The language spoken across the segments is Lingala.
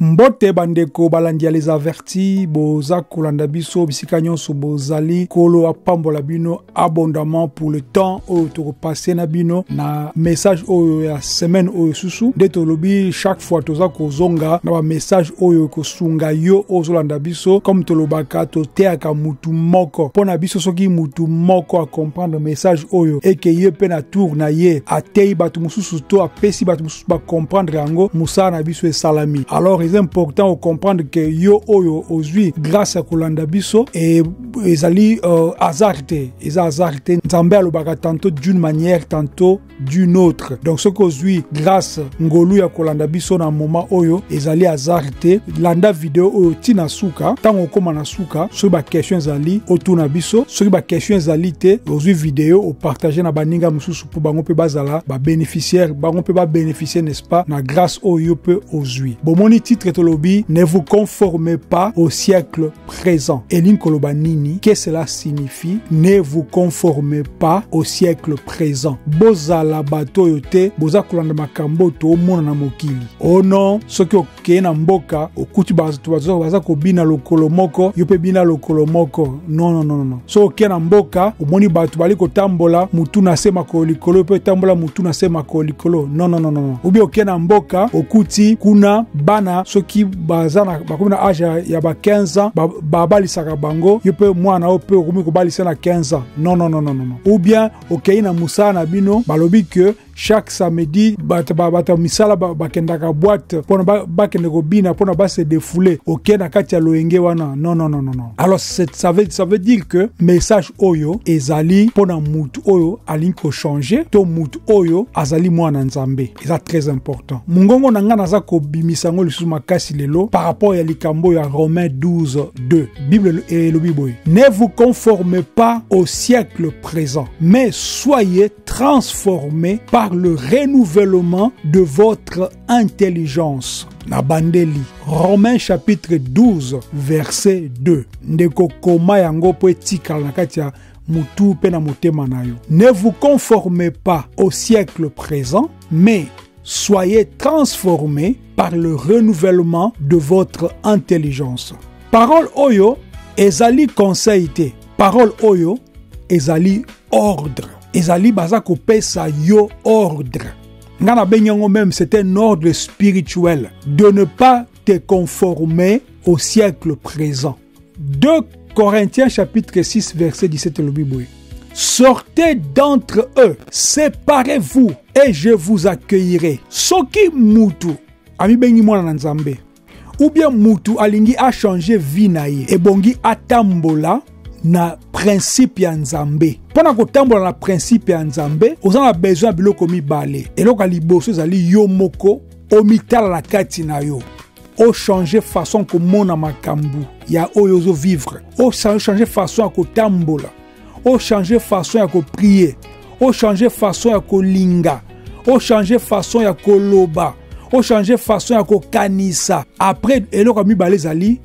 Mbote bandeko balandia les avertis boza kolanda biso bisika nyonso bozali kolo apambola bino abondamment pour le temps oyo tokopase na bino na message oyo ya semaine oyo susu nde tolobi chaque fois toza kozonga na ba message oyo kosunga yo ozolanda biso comme tolobaka toteaka mutu moko pona biso soki mutu moko a comprendre message oyo eke ye pe na tour na ye atei batu mususu to apesi batu mususu ba comprendre yango musa na biso esalami. Alors c'est important de comprendre que yo oyo ozui grâce à kolanda biso et ezali hasardé nzambe alobaka tantôt d'une manière tantôt d'une autre. Donc ce qu'ozui grâce ngolu ya kolanda biso na moment oyo ezali hasardé landa vidéo oyo tina suka tango koma na suka so ba question ezali otuna biso so ba question ezali te ozui vidéo o partager na baninga mususu pour bango pe bazala ba bénéficiaire bango pe ba bénéficier n'est-ce pas na grâce oyo pe ozui. Bomoni titre tolobi ne vous conformez pas au siècle présent. Elin koloba nini que cela signifie ne vous conformez pas au siècle présent. Bozala bato yote boza kolanda makambo to mona na mokili. Oh non, soki okeye na mboka okuti baza kobina lokolo moko yo pe bina lokolo moko. Non. So okeye na mboka omoni bato bali kotambola mutu na se makolo likolo pe tambola mutu na se makolo likolo. Non. Obi okeye na mboka okuti kuna bana soki bazana bakomi na âge ya ba 15 ans babalisaka bango yo pe mwana o pe okomi kobalisa na 15 ans. Non. Ou bien okei na musala na bino balobi que chaque samedi bata misala bakendaka boîte pona bakende kobina pona ba se défouler okei na kati ya loenge wana. Non. Alors ça veut dire que message oyo ezali pona mutu oyo alinko changer to mutu oyo azali mwana nzambe. C'est très important. Mungongo nanga naza ko bimisango lisusu makasi lelo par rapport à likambo ya Romains 12:2. Bible et le Bible. Ne vous conformez pas au siècle présent, mais soyez transformés par le renouvellement de votre intelligence. Nabandeli. Romains chapitre 12 verset 2. Ndeko koma yango po etika na kati ya mutu pe na motema na yo. Ne vous conformez pas au siècle présent, mais soyez transformés par le renouvellement de votre intelligence. Parole oyo ezali conseil te. Parole oyo ezali ordre. Ezali baza kopesa yo ordre. Ngana benyango même c'est un ordre spirituel de ne pas te conformer au siècle présent. 2 Corinthiens chapitre 6 verset 17 le Bible. Sortez d'entre eux, séparez-vous et je vous accueillerai. Soki mutu ami bengi mwana na nzambe ou bien mutu alingi a changer vie na ye e bongi atambola na principe ya nzambe. Pona kotambola na principe ya nzambe ozana besoin biloko mibale eloko liboso ezali yo moko omitala na kati na yo o changer façon komona makambu ya oyo zo vivre o changer façon ya kotambola o changer façon ya ko prier o changer façon ya kolinga o changer façon ya koloba o changer façon ya kokanisa. Après eloko mibale ezali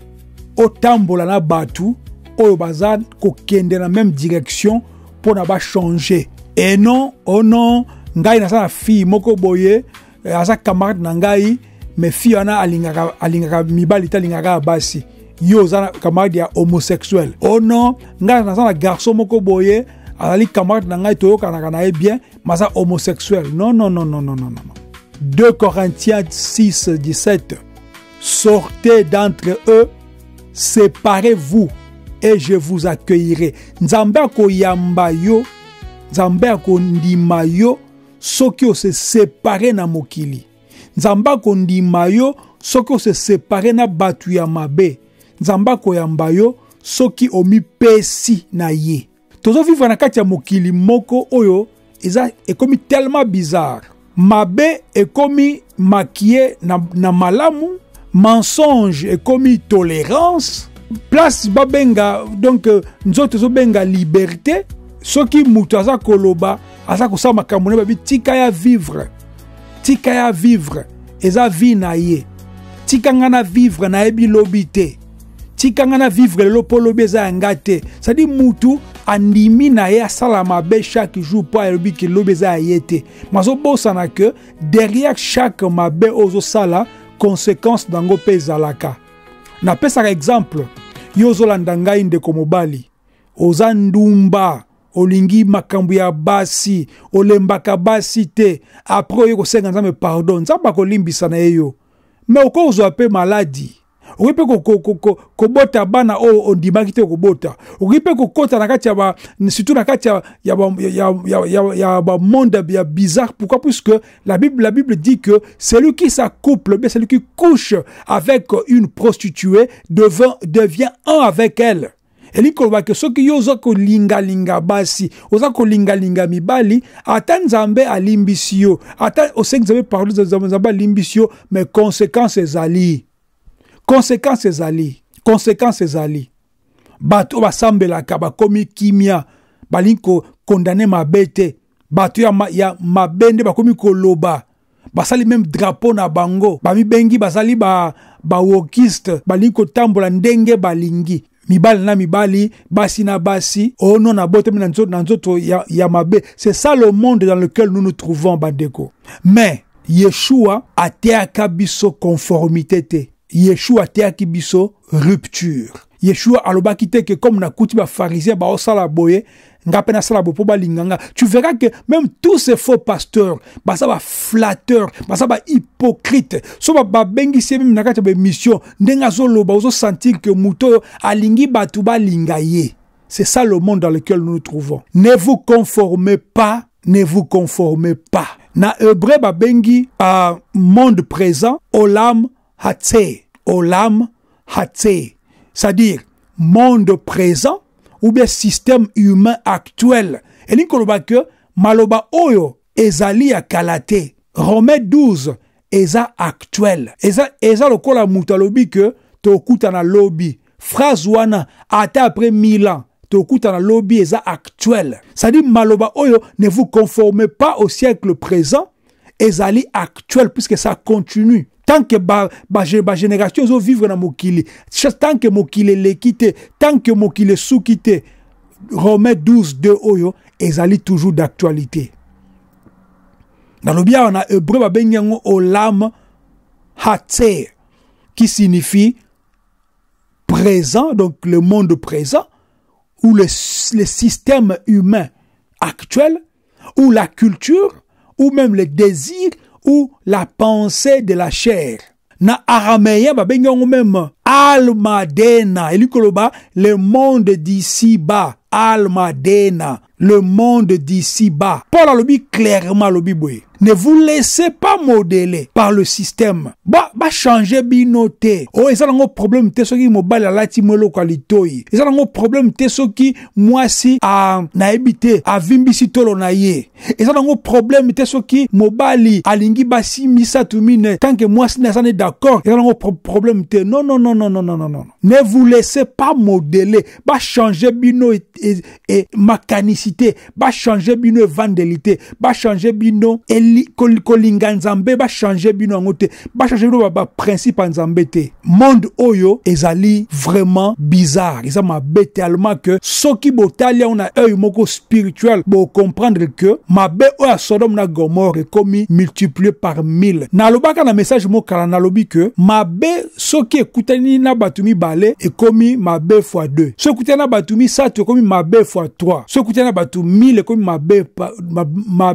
o tambola na batu oyo baza kokende na même direction pour na ba changer. Et non, oh non, ngai na sa fille moko boye asa camarade na ngai mais fille ana alingaka mibali talingaka basi yo za camarade ya homosexuel. Oh non, ngai na sa garçon moko boye azali camarade na ngai toyokanaka na ye bien masa homosexuel. Non. 2 Corinthiens 6 17. Sortez d'entre eux, séparez-vous et je vous accueillerai. Nzambe akoyamba yo, Nzambe akondima yo soki o se séparer na mokili. Nzambe akondima yo soki o se séparer na batu ya mabe. Nzambe akoyamba yo soki omi pesi na ye. Tozo vivre na kati ya mokili moko oyo eza ekomi tellement bizarre. Mabe ekomi maquillé na malamu, mensonge ekomi tolérance. Place babenga donc nzoto zo benga liberté soki mutu aza koloba aza kosala makambo na babi tika ya vivre eza vie na ye tika ngana vivre na yebi lobi te tika ngana vivre lelo po lobi eza yanga te sadi mutu andimi na ye asala mabe chaque jour po ayebi ke lobi eza ye te mazo bosana que derrière chaque mabe ozo sala conséquence dango pe ezalaka. Na pesa exemple, yo ozolanda ngai ndeko mobali, oza ndumba, olingi makambo ya basi, olembaka basi te, après oyo kosenga nzambe pardon, nzambe akolimbisa na ye yo. Mais okozwa pe maladi, okipe kobota bana o ondimaki te kobota, okipe kokota na kati ya surtout na kati ya ba monde ya bizarre. Pourquoi? Puisque la Bible dit que celui qui s'accouple, bien celui qui couche avec une prostituée devient un avec elle. Et li koloba que ceux qui yoza ko linga basi, oza ko linga mibali, ata nzambe alimbisio, ata osenga nzambe parole nzambe alimbisio, mais conséquences ezali. Conséquences ezali. Bato basambelaka bakomi kimia, balinko condamné mabete, bato ya mabende bakomi koloba, basali même drapeau na bango, bami bengi basali ba wokiste, balinko tambola ndenge balingi. Mibali na mibali, basi na basi, ono na bote na nzoto ya mabe. C'est ça le monde dans lequel nous nous trouvons, bandeko. Mais Yeshua ateaka biso conformité te. Yeshua ateaki biso rupture. Yeshua alobaki te que comme na kuti ba pharisien ba osala boye, ngape na sala bo po ba linganga. Tu verras que même tous ces faux pasteurs, basa ba flatteurs, basa ba hypocrites, so ba bengi se même na kati ba mission, ndenga zo loba ozo sentir que muto alingi batu ba lingaye. C'est ça le monde dans lequel nous nous trouvons. Ne vous conformez pas. Na hébreu ba bengi monde présent, olam hatse. C'est-à-dire monde présent ou bien système humain actuel. Et li koloba que maloba oyo ezali ya kalate. Romains 12 eza actuel. Eza lokola mutu alobi que tokuta na lobby. Phrase wana ata après 1000 ans. Tokuta na lobby eza actuel. C'est-à-dire maloba oyo ne vous conformez pas au siècle présent. Ezali actuel puisque ça continue. Tant que ba génération zo vivre na mokili, tant que mokili lekite, tant que mokili soukite, Romains 12 2 oyo ezali toujours d'actualité. Dans le bien on a hébreu ba benyango olam hatse qui signifie présent, donc le monde présent ou le système humain actuel ou la culture ou même les désirs ou la pensée de la chair. Na araméen ba bengongo même almadena elikoloba le monde d'ici bas, almadena le monde d'ici bas. Paul a lobi clairement lobi boye. Ne vous laissez pas modeler par le système. Ba changer binote. Oh, ça n'a problème te soki mobile la lati molo kwalitoi. Ça n'a problème te soki moi si a na ebité a vimbisi tolo na ye. Et ça n'a problème te soki mobile alingi basi misa tumine tant que moi si na ça n'est d'accord. Ça n'a problème te. Non. Ne vous laissez pas modeler. Ba changer bino et mécanicité. Ba changer bino vandalité. Ba changer bino kolinga nzambe ba changer bino ngote ba changer bino ba principe nzambe te. Monde oyo ezali vraiment bizarre. Ils ma bête tellement que soki botali on a œil moko spirituel pour comprendre que ma be o a Sodome na Gomorrhe commis multiplié par 1000. Na lobaka na message mo kala na lobi que ma be soki ekutani na batumi bale et commis ma be fois 2. So ekutani na batumi ça tu commis ma be fois 3. So ekutani na batu 1000 commis ma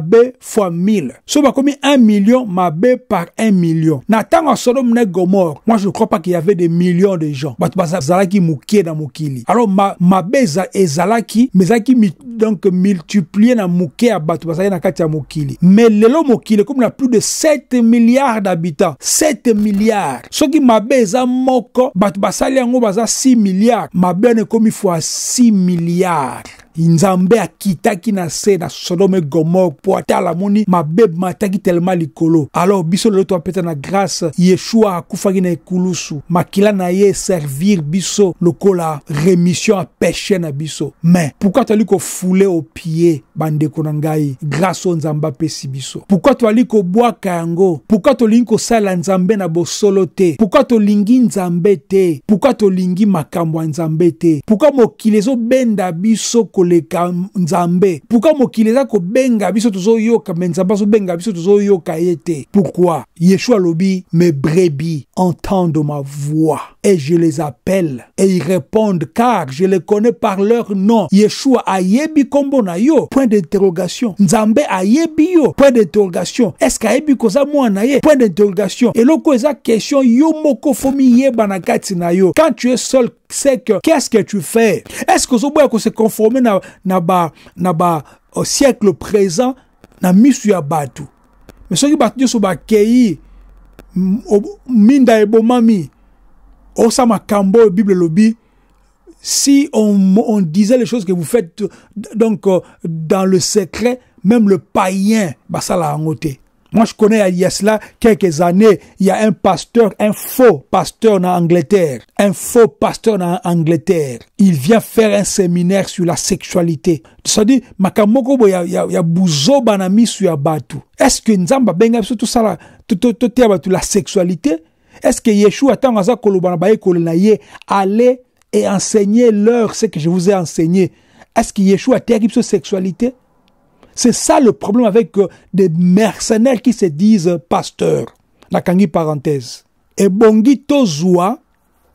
be fois 1000. So ba commis 1 million ma be par 1 million. Na tanga Sodome na Gomorrhe, moi je ne crois pas qu'il y avait des millions de gens. Batu bazalaki mukie na mokili. Alors ma be ezalaki mezaki donc multiplié na mukie ya batu bazalaki na kati ya mokili. Mais lelo mokili comme on a plus de 7 milliards d'habitants. 7 milliards. Soki ma be eza moko batu basali yango baza 6 milliards. Ma be ne komi fois 6 milliards. Nzambe akitaki na se na Sodome Gomorrhe po atala moni mabebe mataki tellement likolo. Alors biso lelo to apeta na grâce Yeshua akufaki na ekulusu makila na ye servir biso lokola rémission à péché na biso. Mais pourquoi tu as ko fouler au pied bandeko na ngai grâce au Nzamba pesi biso? Pourquoi tu as ko boaka yango? Pourquoi tu linko sala Nzambe na bosolo te? Pourquoi tu lingi Nzambe te? Pourquoi tu lingi makambo Nzambe te? Pourquoi mokili zo benda biso ko koleka nzambe. Pourquoi mokili eza ko benga biso tozo yoka mais nzambe so benga biso tozo yoka yete? Pourquoi? Yeshua lobi, mes brebis entendent ma voix et je les appelle et ils répondent car je les connais par leur nom. Yeshua ayebi kombo na yo? Point d'interrogation. Nzambe ayebi yo? Point d'interrogation. Est-ce qu'ayebi koza mwana ye? Point d'interrogation. Et loko eza question yo moko fomi yeba na kati na yo. Quand tu es seul, c'est que qu'est-ce que tu fais? Est-ce que zoboya ko se conformer au siècle présent na misu ya batu? Mais soki batu nyoso bakei minda ebomami osama kambo Bible lobi, si on disait les choses que vous faites donc dans le secret, même le païen ça l'a angoté. Moi, je connais il y a cela quelques années, il y a un pasteur, un faux pasteur en Angleterre. Un faux pasteur en Angleterre. Il vient faire un séminaire sur la sexualité. C'est-à-dire, makamoko ya buzo banami sur ya batu. Est-ce que nzamba benga tout ça là, tout la sexualité? Est-ce que Yeshua attend aza kolobana baye kolonaye allez et enseignez leur ce que je vous ai enseigné? Est-ce que Yeshua terre sur sexualité? C'est ça le problème avec des mercenaires qui se disent pasteurs. La kangi parenthèse. Et bongi tozua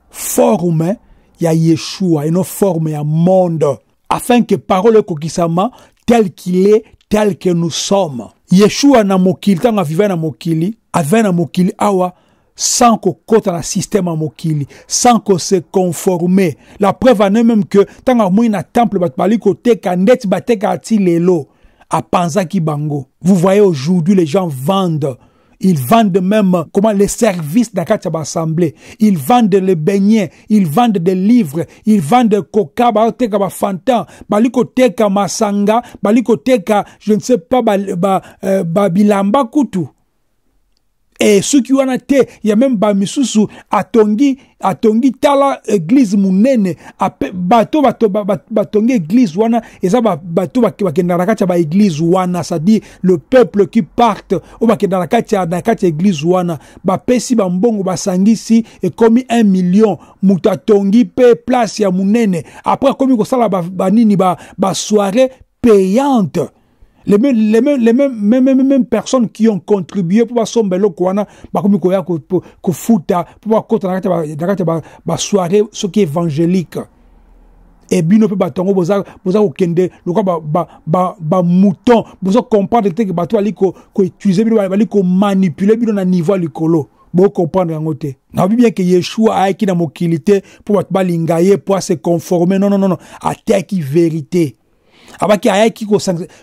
forme ya Yeshua et non forme ya monde. Afin que parole kokisama tel qu'il est, tel que nous sommes. Yeshua na mokili, tanga vive na mokili, ave na mokili awa, sans qu'on compte dans le système à mokili, sans qu'on se conforme. La preuve en est même que tanga mouina temple batbali kote kandet bateka ati lelo. À Panzaki Bango. Vous voyez aujourd'hui les gens vendent. Ils vendent même comment les services d'Akatia Assemblée. Ils vendent les beignets. Ils vendent des livres. Ils vendent coca, teka fanta, baliko teka masanga, baliko teka je ne sais pas bilamba kutu. Et ceux qui ont été, il y a même Bamisusu, Atongi tala église munene, bato batongi église wana, et ça bato bakendarakati ba église wana, c'est-à-dire le peuple qui parte, ou bakendarakati église wana, pesi bambongo basangisi, et comme 1 million, mutatongi pe place ya munene. Après, comme ko sala banini soirée payante. Les mêmes personnes qui ont contribué pour sombelo kwana bakomi koya ko futa pour kota na soirée ce qui est évangélique et bino pe batongo boza okende lokwa ba mouton boza comprendre que bato ali ko utiliser bino bali ko manipuler bino na niveau likolo bo comprendre yango te na bien que Yeshua a qui na mokilité pour bato balingaye pour se conformer non ateki vérité. Abaki ayaki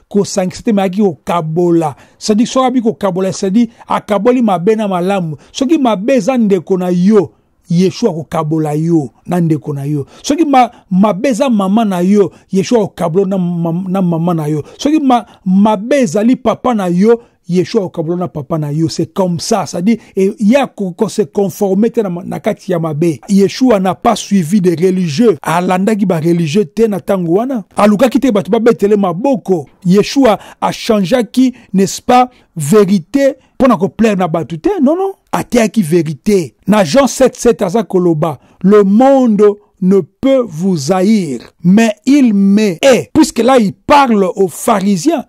ko sanctité maki ko kabola c'est-à-dire so abi ko kabola c'est-à-dire akaboli mabe na malamu soki mabe za ndeko na yo Yeshua ko kabola yo na ndeko na yo soki mabe za mama na yo Yeshua ko kabola na mama na yo soki mabe zali papa na yo Yeshua au kabulona papa na yo. C'est comme ça. C'est-à-dire, il y a qu'on se conformer na kati ya mabe. Yeshua n'a pas suivi des religieux. Alanda ki ba religieux te na tanguana. Aluka ki te batu ba betele maboko. Yeshua a changé qui, n'est-ce pas, vérité pour na ko plaire na batu te. Non. Atea ki vérité. Na Jean 7:7 aza koloba. Le monde ne peut vous haïr, mais il m'est. Puisque là, il parle aux pharisiens.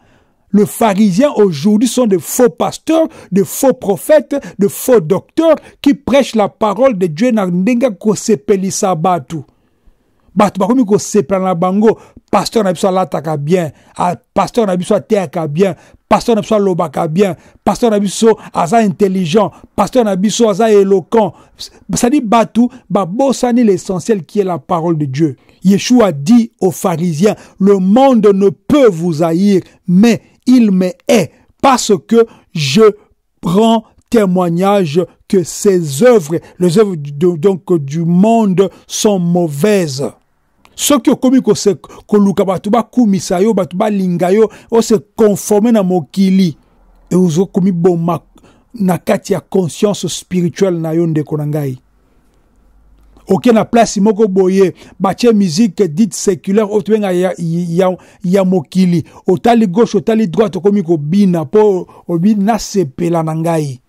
Les pharisiens aujourd'hui sont de faux pasteurs, de faux prophètes, de faux docteurs qui prêchent la parole de Dieu na ndenga ko sepelisa batu. Batu bakomi ko sepela bango, pasteur na biso lataka bien, pasteur na biso ateka bien, pasteur na biso lobaka bien, pasteur na biso aza intelligent, pasteur na biso aza éloquent. Ça dit batu babosani l'essentiel qui est la parole de Dieu. Yeshua dit aux pharisiens, le monde ne peut vous haïr, mais il me hait parce que je prends témoignage que ces œuvres, les œuvres donc du monde sont mauvaises. Ceux qui ont commis que luka batuba kumisayo batuba lingayo o se conformer na mokili et ont commis bon na kati ya conscience spirituelle na yo ndeko na ngai. Ok, na place moko boye, bache musique dite séculaire, otuenga ya mokili, otali gauche, otali droite, okomi ko bina, po obina sepela nangai.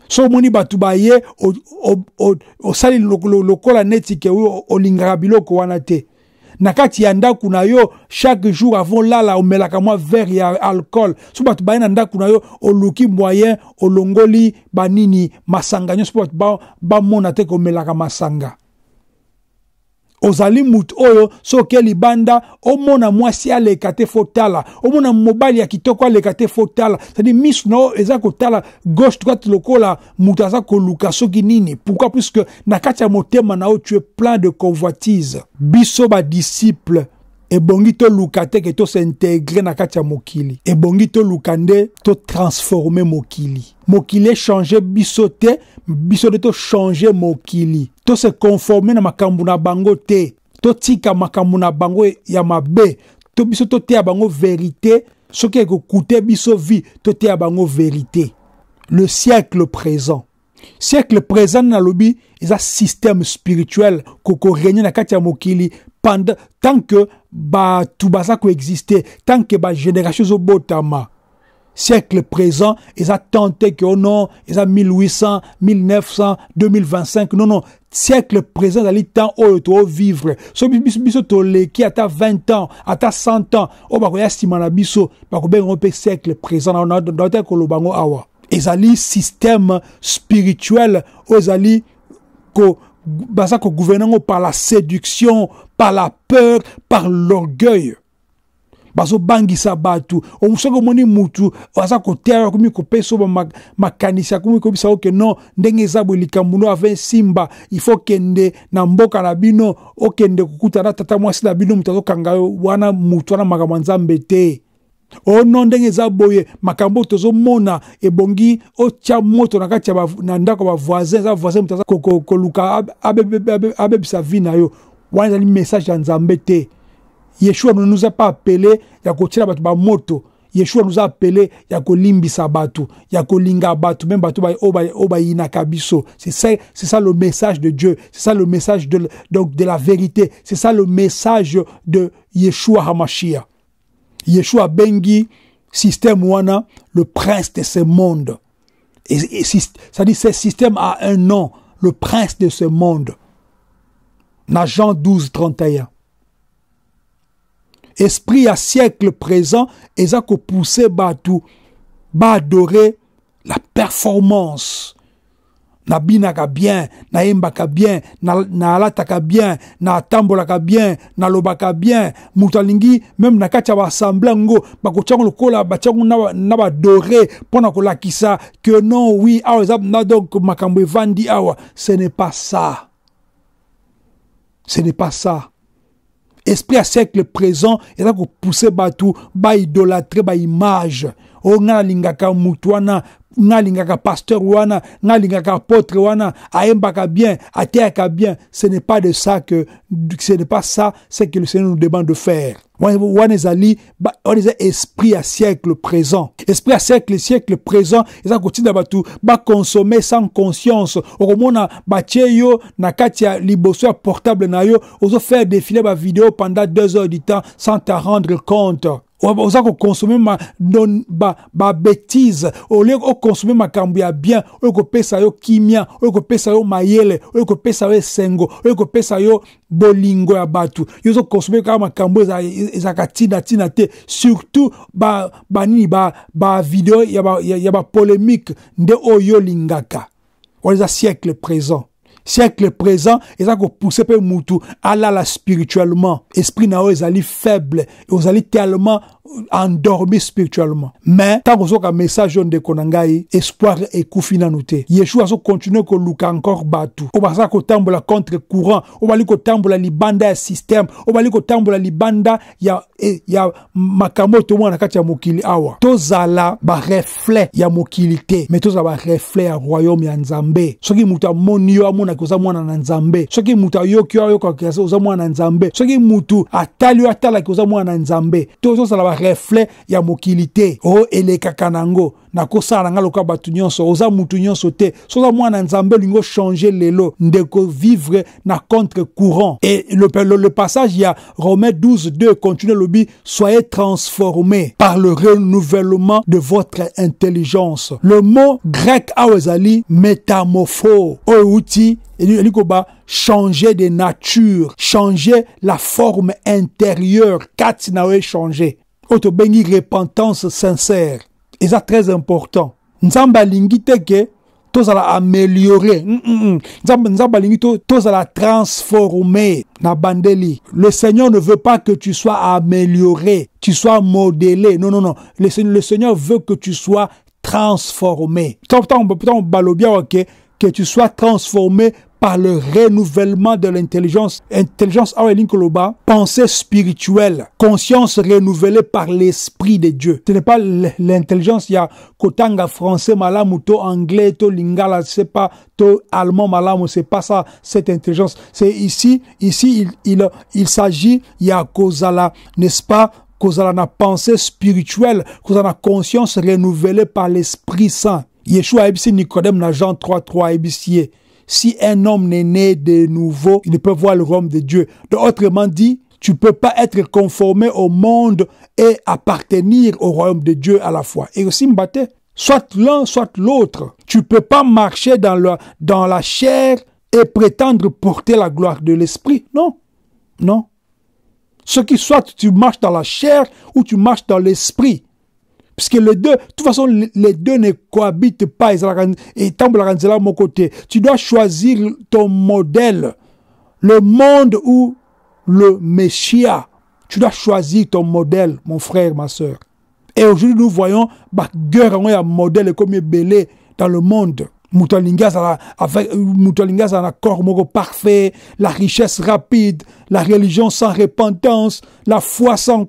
So moni batu baye, osali lokola neti ke olingara biloko wana te. nakati ya ndako na yo chaque jour avant lala omelaka mwa verre ya alcool so bato baye na ndako na yo oluki moyen olongoli banini masanga nyonso bato bamona te komelaka masanga ozali mutu oyo soki libanda omona mwasi aleka te fotala omona mobali ya kitoko aleka te fotala c'est-à-dire misu na eza kotala gauche droite lokola mutu aza koluka soki nini pourquoi puisque na kati ya motema na yo tu es plein de convoitise biso badisciple ebongi toluka te ke s'intégrer na kati ya mokili ebongi toluka nde transformer mokili echange biso te biso de changer mokili se conformer na makambo na bango te tika makambo na bango ya mabe biso te ya bango vérité soki ekokute biso vie te ya bango vérité. Le siècle présent na lobi eza système spirituel koko régner na kati ya mokili pendant tant que tu baza coexister tant que génération zo botama. Siècle présent, ils ont tenté que non, ils ont 1800, 1900, 2025. Non. Siècle présent, dans le temps où tu vas vivre. So biso to leki ata 20 ans, ata 100 ans. O ba ko yastima na biso, ba ko ben rompe siècle présent na ta ko lobango awa. Ezali système spirituel, ezali ko basa ko gouvernement par la séduction, par la peur, par l'orgueil. Baso bangisa batu omusoko moni mutu asa ko terre komi ko peso makanisa komi ko bisa que non ndenge zabo likambuno avec simba il faut kende na mboka na bino okende kukuta na tata mwasi na bino mutazo kanga wana mutu wana makambo te o non ndenge zaboye makambo tozo mona ebongi o tia moto na kati na ndako ba voisin za voisin mutazo ko luka abe bisa vina yo wana li message ya nzambe te. Yeshua ne nous a pas appelé ya kochira batu ba moto. Yeshua nous a appelé ya kolimbisa batu, ya kolinga batu, même batu ba inaka biso. C'est ça le message de Dieu. C'est ça le message de la vérité. C'est ça le message de Yeshua HaMashiach. Yeshua bengi système wana le prince de ce monde. Et ça dit ce système a un nom, le prince de ce monde. Dans Jean 12, 31. Esprit à siècle présent, ils ont poussé batu, ba adorer la performance. Na binaka bien, na embaka bien, na alataka bien, na tambolaka bien, na lobaka bien, mutalingi, même na kacha ba semblango, ba kochango lokola, ba chango na ba adorer, pona kolakisa, que non, oui, awa, na donc makambo vandi awa, ce n'est pas ça. Ce n'est pas ça. Esprit à siècle présent, il a poussé batu, ba idolâtrer, ba image. O nga lingaka mutuana, nga lingaka pasteur wana, nga lingaka apôtre wana, aembaka bien, ateaka bien. Ce n'est pas de ça que, ce n'est pas ça, c'est que le Seigneur nous demande de faire. On est esprit à siècle présent. Esprit à siècle présent, ils ont continué à consommer sans conscience. Au moment où na katia liboso portable na yo, on faire défiler ma vidéo pendant 2 heures du temps sans t'en rendre compte. On a consommer ma bêtise, au lieu de consommer ma cambia bien, au lieu de pesa yo kimia, au lieu de pesa yo mayele, au lieu de pesa yo sengo, au lieu de pesa yo bolingo ya batu. Yo so consommer kama kambo za katina te, surtout ba vidéo ya ba polémique de oyo lingaka. On les a siècle présent. Siècle présent, ils ont poussé pe mutu ala spirituellement. Esprit na ils allaient faible, ils allaient tellement endormi spirituellement. Mais tant qu'on a un message de konangai, espoir et koufina noté. Yeshua so continue ko luka encore batu. O basa ko tambola contre courant, o bali ko tambola libanda ya système, o bali ko tambola libanda ya makambo to mwana kati ya mokili awa. Tozala ba reflet ya mokilité, mais tozala ba reflet ya royaume ya Nzambe. Soki mutu amoni yo amona ko za mwana na Nzambe. Soki mutu ayoki yo ko za mwana na Nzambe. Soki mutu atali yo atala ko za mwana na Nzambe. Tozala reflet ya mokilité o eleka kanango na kosala nga loka batu nyonso oza mutu nyonso te soza mwana nzambe lingo changer lelo ndeko vivre na contre-courant. Et le passage il y a Romains 12:2 continue le dit soyez transformés par le renouvellement de votre intelligence. Le mot grec awezali métamorpho outi elikoba changer de nature, changer la forme intérieure, katsinawe changer. Auto bengi repentance sincère. Et ça très important. Nzamba lingi teke tozala améliorer. Nzamba lingi tozala transformer na bandeli. Le Seigneur ne veut pas que tu sois amélioré, tu sois modélé. Non, non, non. Le Seigneur veut que tu sois transformé. Que tu sois transformé par le renouvellement de l'intelligence. Intelligence, pensée spirituelle, conscience renouvelée par l'Esprit de Dieu. Ce n'est pas l'intelligence, il y a kotanga français malamu, to anglais, to lingala, c'est pas to allemand malamu, c'est pas ça, cette intelligence. C'est ici, il s'agit, il y a kozala, n'est-ce pas, kozala na pensée spirituelle, kozala na conscience renouvelée par l'Esprit Saint. Yeshua ebisi Nicodème na Jean 3:3 ebisi. Si un homme n'est né de nouveau, il ne peut voir le royaume de Dieu. Donc, autrement dit, tu ne peux pas être conformé au monde et appartenir au royaume de Dieu à la fois. Et aussi, m'batte, soit l'un, soit l'autre. Tu ne peux pas marcher dans la chair et prétendre porter la gloire de l'esprit. Non, non. Ce qui soit tu marches dans la chair ou tu marches dans l'esprit. Puisque les deux, de toute façon, les deux ne cohabitent pas. Et tant à mon côté, tu dois choisir ton modèle. Le monde ou le Messia. Tu dois choisir ton modèle, mon frère, ma soeur. Et aujourd'hui, nous voyons, guerre, un modèle comme belé dans le monde. Moutalingas a un corps parfait, la richesse rapide, la religion sans repentance, la foi sans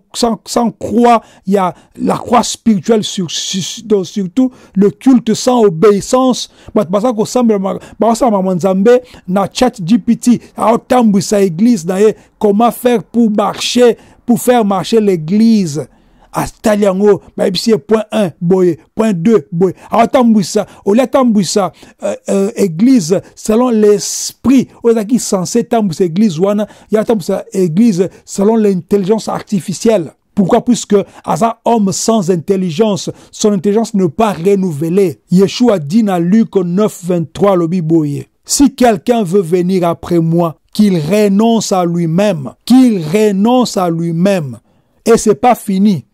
croix, il y a la croix spirituelle surtout, le culte sans obéissance. Na chat GPT, comment faire pour faire marcher l'église. Astaliango, point 1, boye, point 2, boye. Atambouissa, église, selon l'esprit, qui censé tambouissa église, ya tambouissa église, selon l'intelligence artificielle. Pourquoi? Puisque, as un homme sans intelligence, son intelligence ne pas renouvelée. Yeshua dit dans Luc 9:23, le biboye. Si quelqu'un veut venir après moi, qu'il renonce à lui-même. Et c'est pas fini.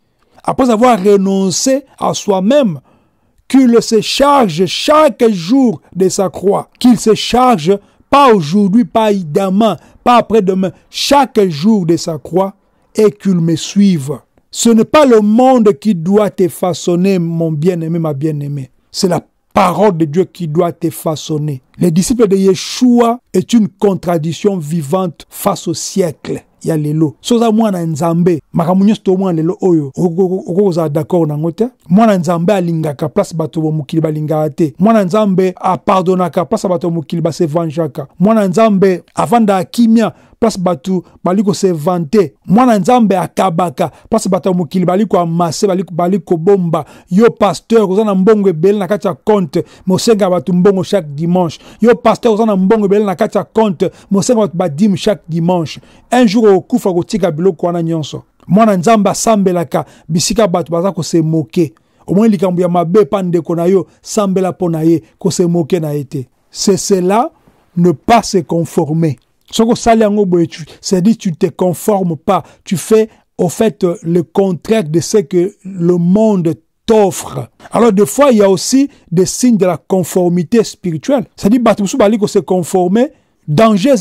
Après avoir renoncé à soi-même, qu'il se charge chaque jour de sa croix. Qu'il se charge, pas aujourd'hui, pas demain, pas après-demain, chaque jour de sa croix, et qu'il me suive. Ce n'est pas le monde qui doit te façonner, mon bien-aimé, ma bien-aimée. C'est la parole de Dieu qui doit te façonner. Les disciples de Yeshua est une contradiction vivante face au siècle. Ya lelo soza mwana nzambe makamunyo sto mwana lelo oyo okoza d'accord nango te mwana nzambe alingaka place bato bomukili balingaka te mwana nzambe apardonaka place bato bomukili base vengeaka mwana nzambe avanda akimia place bato baliko se vanter mwana nzambe akabaka place bato bomukili baliko amase baliko bomba yo pasteur kozana mbongo ebele na kati ya compte mosenga bato mbongo chaque dimanche yo pasteur kozana mbongo ebele na kati ya compte mosenga bato badim chaque dimanche un jour okufa kotika biloko wana nyonso mwana nzamba sambelaka bisika bato baza ko se moquer au moins likambo ya mabe pa ndeko na yo sambela pona ye ko se moquer na été c'est cela ne pas se conformer soko sali yango boye c'est dit tu te conformes pas tu fais au fait le contraire de ce que le monde t'offre. Alors des fois il y a aussi des signes de la conformité spirituelle c'est-à-dire bato musu bali ko se conformer. Danger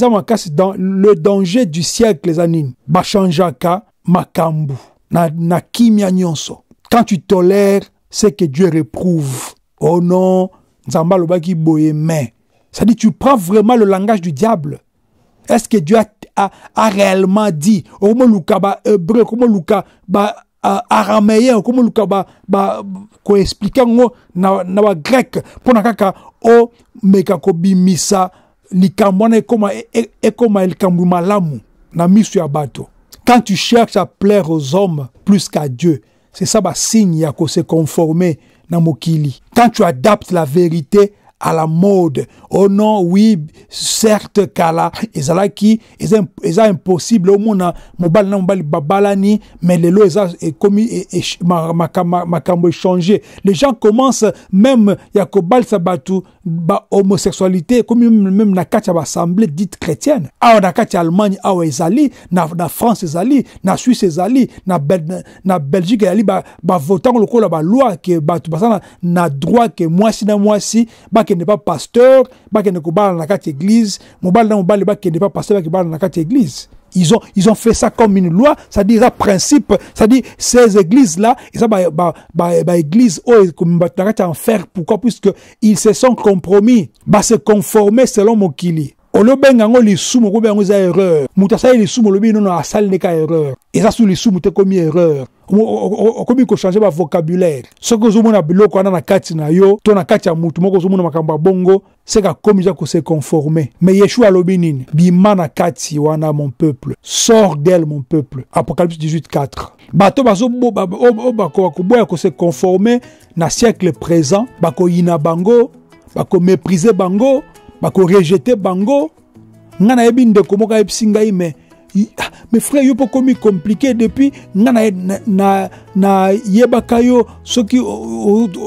dans le danger du siècle les anines. Bachanjaka makambu na kimia nyonso. Quand tu tolères ce que Dieu réprouve. Oh non, nzamba lobaki boye mais. Ça dit tu prends vraiment le langage du diable. Est-ce que Dieu a réellement dit comment luka ba hébreu comment luka ba araméen comment luka ba ko expliquer ngo na grec pona kaka o meka ko bimisa likambo wana ekoma likambo malamu na misu ya bato. Quand tu cherches à plaire aux hommes plus qu'à Dieu, c'est ça le signe à se conformer dans mokili. Quand tu adaptes la vérité à la mode, oh non, oui, certes, kala, ezalaki, eza impossible, au monde, mobali babalani, mais les lois, makambo changé. Les gens commencent, même, yakobal sabatu, homosexualité, comme même na kati assemblée dite chrétienne. Ah, na kati Allemagne, ah, ezali, na France ezali, na Suisse ezali, na Belgique ezali, votant le coup la loi, que batu, na droit, que moi si, qui n'est pas pasteur, qui n'est pas dans la église, mobile qui n'est pas pasteur, qui n'est pas dans la église. Ils ont fait ça comme une loi, ça dit un principe, ça dit ces églises-là, et ça, église, comme en faire, pourquoi? Puisque ils se sont compromis, se conformer selon Mokili. Olobengango li sumo ko bengo za erreur. Mutasa li sumo lobi non a sal ne ka erreur. Et ça sous li sumo te commis erreur. Comme ko changer ba vocabulaire. Ce que zo mona biloko na kati na yo, to na kati ya mutu moko zo mona makamba bongo, c'est ka comme ja ko se conformer. Mais Yeshua lobi nini? Bima na kati wana mon peuple. Sors d'elle mon peuple. Apocalypse 18:4. Bato bazo ko boya ko se conformer na siècle présent, bako yina bango, bako mépriser bango. Bako rejeter bango ngana yebi ndeko moka epsingai mais frère yo poko mi compliqué depuis ngana na yebaka yo soki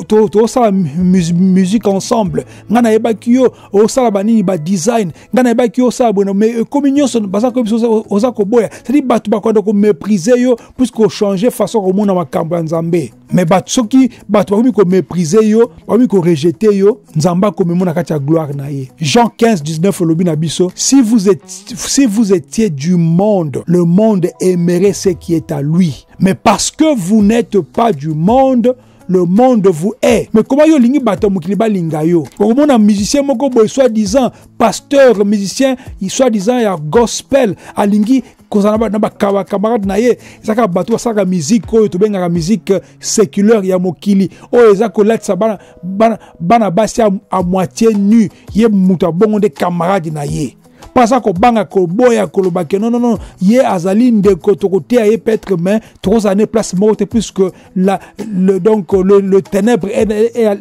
to sala musique ensemble ngana yebaki yo o sala banini ba design ngana yebaki yo sala bona mais communion baza ko oza ko boya c'est-à-dire batu bakondo ko mépriser yo puisque changer façon ko mona makambo ya Nzambe. Mais soki batu bakomi ko mépriser yo bakomi ko rejeter yo Nzamba ko mona kati ya gloire na ye. Jean 15:19 lobi na biso, si vous étiez du monde, le monde aimerait ce qui est à lui. Mais parce que vous n'êtes pas du monde, le monde vous est. Mais comment yo lingi bato mukiliba linga yo? Comment un musicien moko boy soi-disant pasteur, musicien, soi-disant ya gospel, a lingi kozana ba camarade na ye, saka bato saka musique ko to benga musique séculaire ya mokili. O ezako let sa bana basi à moitié nu, ye muta bongo de camarade na ye. Pas ça ko banga ko boya ko lobake non ye azali ndeko to côté ye peut-être mais 3 années place morte puisque le ténèbre et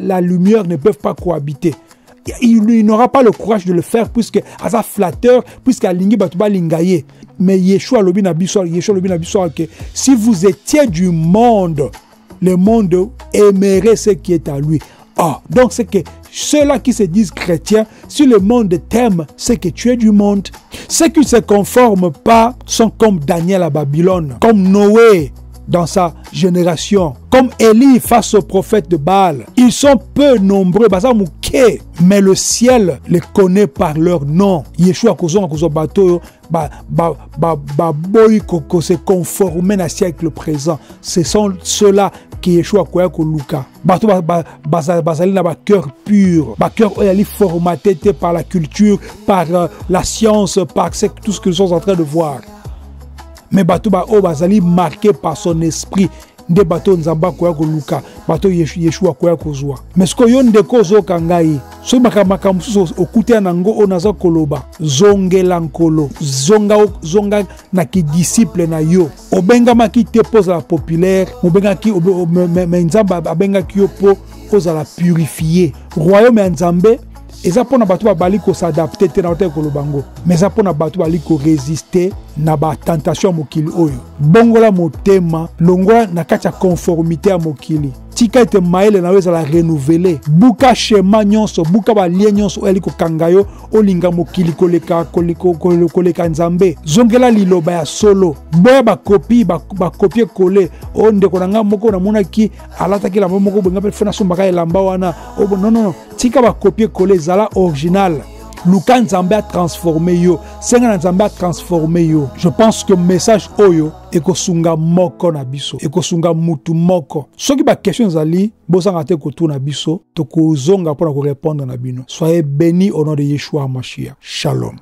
la lumière ne peuvent pas cohabiter. Il n'aura pas le courage de le faire puisque asa flatteur puisque alingi batuba lingaye. Mais Yeshua lobi na biso que si vous étiez du monde, le monde aimerait ce qui est à lui. Donc c'est que ceux-là qui se disent chrétiens, si le monde t'aime, c'est que tu es du monde. Ceux qui ne se conforment pas sont comme Daniel à Babylone, comme Noé dans sa génération, comme Élie face au prophète de Baal. Ils sont peu nombreux, mais le ciel les connaît par leur nom. Yeshua kozo bateau boy ko se conformer na siècle présent. Ce sont ceux-là qui Yeshua koya ko luka. Bateau bazali na ba cœur pur, ba cœur oyali formaté par la culture, par la science, par tout ce que nous sommes en train de voir. Mais bateau bazali marqué par son esprit. Nde bateau nzamba koya ko luka, bateau Yeshua koya ko zwa. Mais ce que yon de kozo kangai, so makamakamu okute nango onaza koloba, zongela nkolo, zonga na ki disciple na yo. Obenga maki te pose la populaire, obenga ki nzamba abenga ki yo po oza la purifier. Royaume nzambe eza pona batu babali ko s'adapter te na hotel kolobango, mais eza pona batu bali ko résister na ba tentation mokili oyo. Bongola motema longola na kati ya conformité à mokili. Tika ete maele na weza la renouveler. Buka schéma nyonso, buka ba lien nyonso eli ko kangayo olinga mokili koleka nzambe. Zongela liloba ya solo. Boya ba copie coller. O ndeko na nga moko na mona ki alata ki la moko benga pe fena sombaka elamba wana. Non. Tika ba copier coller zala original. Luka Nzambe a transformé yo. Senga Nzambe a transformé yo. Je pense que message oyo ekosunga moko na biso. Ekosunga mutu moko. Soki ba question zali, bosanga te ko na biso, to ko zonga pour répondre na bino. Soyez bénis au nom de Yeshua Mashiach. Shalom.